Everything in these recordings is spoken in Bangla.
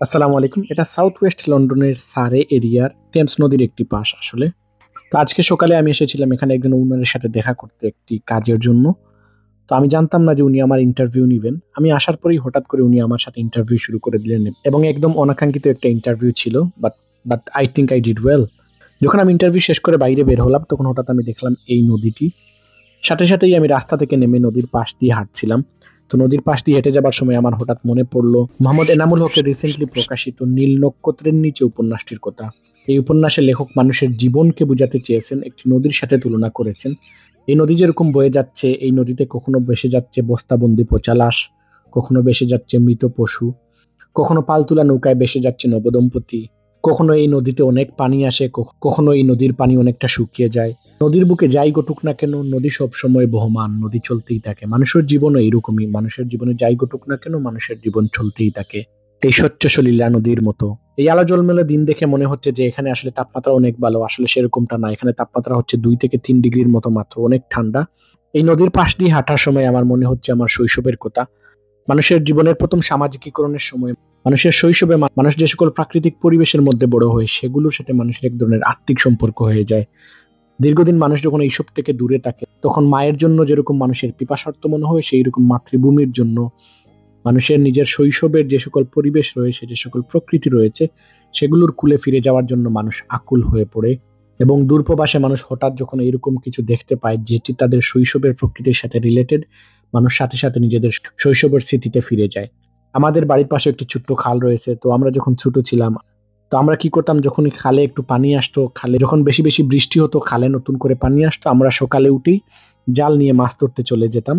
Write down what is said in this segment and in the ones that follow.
আসসালামু আলাইকুম। এটা সাউথ ওয়েস্ট লন্ডনের সারে এরিয়ার টেমস নদীর একটি পাশ আসলে। তো আজকে সকালে আমি এসেছিলাম এখানে একজন ওনারের সাথে দেখা করতে একটি কাজের জন্য। তো আমি জানতাম না যে উনি আমার ইন্টারভিউ নিবেন। আমি আসার পরেই হঠাৎ করে উনি আমার সাথে ইন্টারভিউ শুরু করে দিলেন এবং একদম অনাকাঙ্ক্ষিত একটা ইন্টারভিউ ছিল। But but I think I did well. যখন আমি ইন্টারভিউ শেষ করে বাইরে বের হলাম তখন হঠাৎ আমি দেখলাম এই নদীটি। সাথেই আমি রাস্তা থেকে নেমে নদীর পাশ দিয়ে হাঁটছিলাম। তো নদীর পাশ দিয়ে হেঁটে যাবার সময় আমার হঠাৎ মনে পড়লো মোহাম্মদ এনামুল হকের রিসেন্টলি প্রকাশিত নীল নক্ষত্রের নিচে উপন্যাসটির কথা। এই উপন্যাসের লেখক মানুষের জীবনকে বোঝাতে চেয়েছেন, একটি নদীর সাথে তুলনা করেছেন। এই নদী যেরকম বয়ে যাচ্ছে, এই নদীতে কখনো ভেসে যাচ্ছে বস্তাবন্দি পচা লাশ, কখনো ভেসে যাচ্ছে মৃত পশু, কখনো পালতুলা নৌকায় ভেসে যাচ্ছে নবদম্পতি, কখনো এই নদীতে অনেক পানি আসে, কখনো এই নদীর পানি অনেকটা শুকিয়ে যায়। নদীর বুকে যাই ঘটুক না কেন, নদী সবসময় বহমান, নদী চলতেই থাকে। মানুষের জীবনও এইরকমই, মানুষের জীবনে যাই ঘটুক না কেন, মানুষের জীবন চলতেই থাকে এই স্বচ্ছ সলিলা নদীর মতো। এই আলো জলমেলে দিন দেখে মনে হচ্ছে যে এখানে আসলে তাপমাত্রা অনেক ভালো, আসলে সেরকমটা না। এখানে তাপমাত্রা হচ্ছে 2 থেকে 3 ডিগ্রির মতো মাত্র, অনেক ঠান্ডা। এই নদীর পাশ দিয়ে হাঁটার সময় আমার মনে হচ্ছে আমার শৈশবের কথা। মানুষের জীবনের প্রথম সামাজিকীকরণের সময়, মানুষের শৈশবে মানুষ যে সকল প্রাকৃতিক পরিবেশের মধ্যে বড় হয় সেগুলোর সাথে মানুষের এক ধরনের আত্মিক সম্পর্ক হয়ে যায়। দীর্ঘদিন মানুষ যখন এইসব থেকে দূরে থাকে তখন মায়ের জন্য যেরকম মানুষের পিপাসার্ত মনে হয়, সেই রকম মাতৃভূমির জন্য মানুষের নিজের শৈশবের যে সকল পরিবেশ রয়েছে, যে সকল প্রকৃতি রয়েছে, সেগুলোর কুলে ফিরে যাওয়ার জন্য মানুষ আকুল হয়ে পড়ে। এবং দূরপ্রবাসে মানুষ হঠাৎ যখন এরকম কিছু দেখতে পায় যেটি তাদের শৈশবের প্রকৃতির সাথে রিলেটেড, মানুষ সাথে নিজেদের শৈশবের স্মৃতিতে ফিরে যায়। আমাদের বাড়ির পাশে একটি ছোট্ট খাল রয়েছে। তো আমরা যখন ছোট ছিলাম, তো আমরা কি করতাম, যখনই খালে একটু পানি আসতো, খালে যখন বেশি বেশি বৃষ্টি হতো, খালে নতুন করে পানি আসতো, আমরা সকালে উঠেই জাল নিয়ে মাছ ধরতে চলে যেতাম।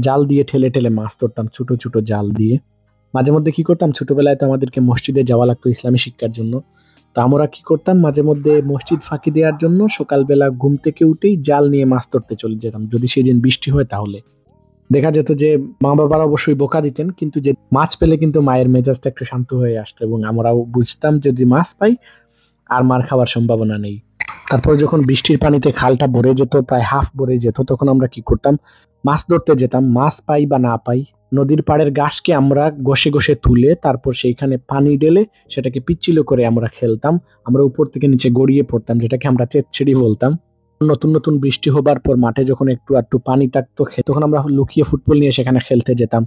জাল দিয়ে ঠেলে ঠেলে মাছ ধরতাম, ছোট ছোট জাল দিয়ে। মাঝে মধ্যে কি করতাম, ছোটবেলায় তো আমাদেরকে মসজিদে যাওয়া লাগতো ইসলামী শিক্ষার জন্য। তো আমরা কি করতাম, মাঝে মধ্যে মসজিদ ফাঁকি দেওয়ার জন্য সকালবেলা ঘুম থেকে উঠেই জাল নিয়ে মাছ ধরতে চলে যেতাম, যদি সেদিন বৃষ্টি হয় তাহলে। দেখা যেত যে মা বাবারা অবশ্যই বকা দিতেন, কিন্তু যে মাছ পেলে কিন্তু মায়ের মেজাজটা একটু শান্ত হয়ে আসতো এবং আমরাও বুঝতাম যে যদি মাছ পাই আর মার খাওয়ার সম্ভাবনা নেই। তারপর যখন বৃষ্টির পানিতে খালটা ভরে যেত, প্রায় হাফ ভরে যেত, তখন আমরা কি করতাম, মাছ ধরতে যেতাম। মাছ পাই বা না পাই, নদীর পাড়ের ঘাসকে আমরা ঘষে ঘষে তুলে তারপর সেইখানে পানি ঢেলে সেটাকে পিচ্ছিল করে আমরা খেলতাম। আমরা উপর থেকে নিচে গড়িয়ে পড়তাম, যেটাকে আমরা চেচ্ছেড়ি বলতাম। নতুন নতুন বৃষ্টি হবার পর মাঠে যখন একটু একটু পানি থাকতো, তখন আমরা লুকিয়ে ফুটবল নিয়ে সেখানে খেলতে যেতাম।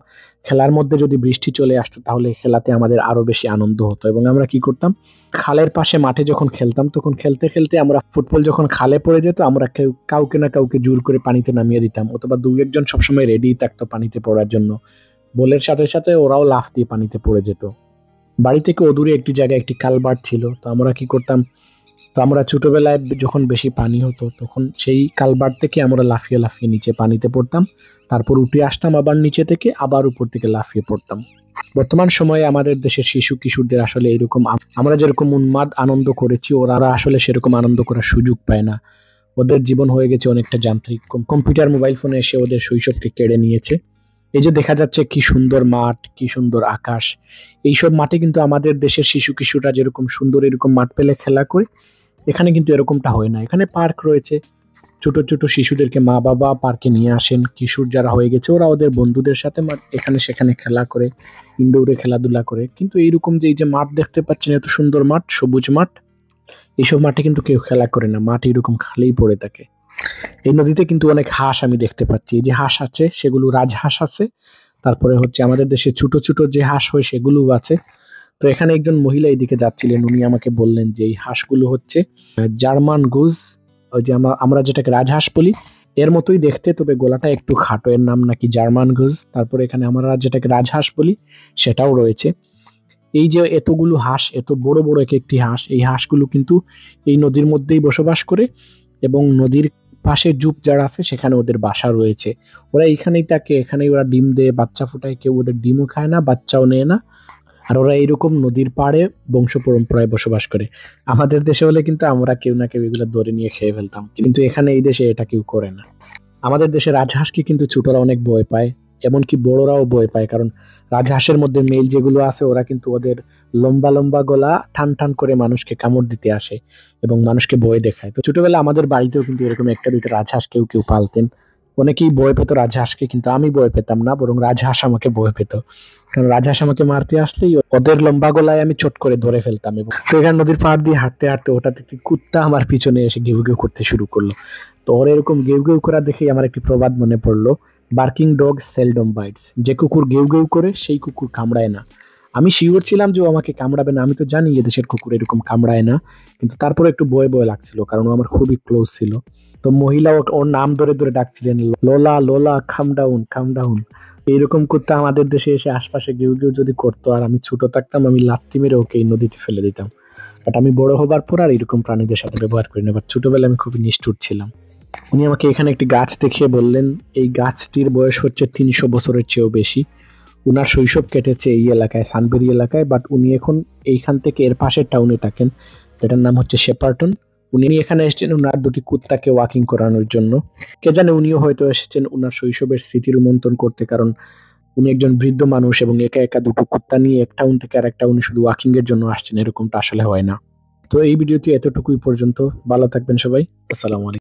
খেলার মধ্যে যদি বৃষ্টি চলে আসতো তাহলে খেলাতে আমাদের আরো বেশি আনন্দ হতো। এবং আমরা কি করতাম, খালের পাশে মাঠে যখন খেলতাম তখন খেলতে খেলতে আমরা ফুটবল যখন খালে পড়ে যেত, আমরা কাউকে না কাউকে জোর করে পানিতে নামিয়ে দিতাম, অথবা দু একজন সবসময় রেডি থাকতো পানিতে পড়ার জন্য। বলের সাথে সাথে ওরাও লাফ দিয়ে পানিতে পড়ে যেত। বাড়ি থেকে অদূরে একটি জায়গায় একটি কালভার্ট ছিল। তো আমরা কি করতাম, তো আমরা ছোটবেলায় যখন বেশি পানি হতো তখন সেই কালভার্ট থেকে আমরা লাফিয়ে লাফিয়ে নিচে পানিতে পড়তাম, তারপর উঠে আসতাম আবার নিচে থেকে, আবার উপর থেকে লাফিয়ে পড়তাম। বর্তমান সময়ে আমাদের দেশের শিশু কিশোরদের আসলে এরকম আমরা যেরকম উন্মাদ আনন্দ করেছি, ওরা আসলে সেরকম আনন্দ করার সুযোগ পায় না। ওদের জীবন হয়ে গেছে অনেকটা যান্ত্রিক, কম্পিউটার মোবাইল ফোনে এসে ওদের শৈশবকে কেড়ে নিয়েছে। এই যে দেখা যাচ্ছে কি সুন্দর মাঠ, কি সুন্দর আকাশ, এইসব মাঠে কিন্তু আমাদের দেশের শিশু কিশোররা যেরকম সুন্দর এরকম মাঠ পেলে খেলা করে, এখানে কিন্তু এরকমটা হয় না। এখানে পার্ক রয়েছে, ছোট ছোট শিশুদেরকে মা বাবা পার্কে নিয়ে আসেন, কিশোর যারা হয়ে গেছে ওরা ওদের বন্ধুদের সাথে এখানে সেখানে খেলা করে, ইনডোরে খেলাধুলা করে। কিন্তু এইরকম যে এই যে মাঠ দেখতে পাচ্ছেন, এত সুন্দর মাঠ, সবুজ মাঠ, এইসব মাঠে কিন্তু কেউ খেলা করে না, মাঠ এরকম খালিই পড়ে থাকে। এই নদীতে কিন্তু অনেক হাঁস আমি দেখতে পাচ্ছি। এই যে হাঁস আছে সেগুলো রাজহাঁস আছে, তারপরে হচ্ছে আমাদের দেশে ছোট ছোট যে হাঁস হয় সেগুলো আছে। তো এখানে একজন মহিলা এদিকে যাচ্ছিলেন, উনি আমাকে বললেন যে এই হাঁসগুলো হচ্ছে জার্মান গুজ, ওই যে আমরা যেটাকে রাজহাঁস বলি এর মতোই দেখতে, তবে গলাটা একটু খাটো, এর নাম নাকি জার্মান গুজ। তারপরে এখানে আমরা যেটাকে রাজহাঁস বলি সেটাও রয়েছে। এই যে এতগুলো হাঁস, এত বড় বড় এক একটি হাঁস, এই হাঁসগুলো কিন্তু এই নদীর মধ্যেই বসবাস করে এবং নদীর পাশে জুপ যারা আছে সেখানে ওদের বাসা রয়েছে। ওরা এখানেই থাকে, এখানেই ওরা ডিম দেয়, বাচ্চা ফোটায়, কেউ ওদের ডিমও খায় না, বাচ্চাও নেয় না। আর ওরা এইরকম নদীর পাড়ে বংশ পরম্পরায় বসবাস করে। আমাদের দেশে হলে কিন্তু আমরা কেউ না কেউ এগুলো ধরে নিয়ে খেয়ে ফেলতাম, কিন্তু এখানে এই দেশে এটা কেউ করে না। আমাদের দেশে রাজহাঁসকে কিন্তু ছোটরা অনেক ভয় পায়, এমনকি বড়রাও ভয় পায়, কারণ রাজহাঁসের মধ্যে মেল যেগুলো আছে ওরা কিন্তু ওদের লম্বা লম্বা গলা টান টান করে মানুষকে কামড় দিতে আসে এবং মানুষকে ভয় দেখায়। তো ছোটবেলা আমাদের বাড়িতেও কিন্তু এরকম একটা দুইটা রাজহাঁস কেউ কেউ পালতেন। অনেকেই ভয় পেত রাজহাঁসকে, কিন্তু আমি ভয় পেতাম না, বরং রাজহাঁস আমাকে ভয় পেত। কারণ রাজহাঁস আমাকে মারতে আসলেই ওদের লম্বা গলায় আমি চট করে ধরে ফেলতাম। এবং তো এখানে নদীর পাড় দিয়ে হাঁটতে হাঁটতে হঠাৎ একটি কুত্তা আমার পিছনে এসে ঘেউ ঘেউ করতে শুরু করলো। তো ওর এরকম ঘেউ ঘেউ করা দেখেই আমার একটি প্রবাদ মনে পড়লো, বার্কিং ডগ সেলডম বাইটস। যে কুকুর ঘেউ ঘেউ করে সেই কুকুর কামড়ায় না। আমি শিওর ছিলাম যে ও আমাকে কামড়াবে না, আমি তো জানি এদেশের কুকুর এরকম কামড়ায় না, কিন্তু তারপরে একটু ভয় ভয় লাগছিল কারণ ও আমার খুবই ক্লোজ ছিল। তো মহিলা ওর নাম ধরে ধরে ডাকছিলেন, লোলা লোলা কাম ডাউন কাম ডাউন। এইরকম কুত্তা আমাদের দেশে এসে আশপাশে কেউ কেউ যদি করতো আর আমি ছোট থাকতাম, আমি লাত্তি মেরে ওকে এই নদীতে ফেলে দিতাম। বাট আমি বড় হবার পর আর এরকম প্রাণীদের সাথে ব্যবহার করি না, বাট ছোটবেলায় আমি খুবই নিষ্ঠুর ছিলাম। উনি আমাকে এখানে একটি গাছ দেখিয়ে বললেন, এই গাছটির বয়স হচ্ছে 300 বছরের চেয়েও বেশি। উনার শৈশব কেটেছে এই এলাকায়, সানবেরি এলাকায়, বাট উনি এখন এইখান থেকে এর পাশের টাউনে থাকেন, যেটার নাম হচ্ছে শেপারটন। উনি এখানে এসেছেন উনার দুটি কুত্তাকে ওয়াকিং করানোর জন্য। কে জানে উনিও হয়তো এসেছেন উনার শৈশবের স্মৃতি রোমন্থন করতে, কারণ উনি একজন বৃদ্ধ মানুষ এবং একা একা দুটো কুত্তা নিয়ে এক টাউন থেকে আরেক টাউনে শুধু ওয়াকিং এর জন্য আসছেন, এরকমটা আসলে হয় না। তো এই ভিডিওটি এতটুকুই পর্যন্ত। ভালো থাকবেন সবাই। আসসালামু আলাইকুম।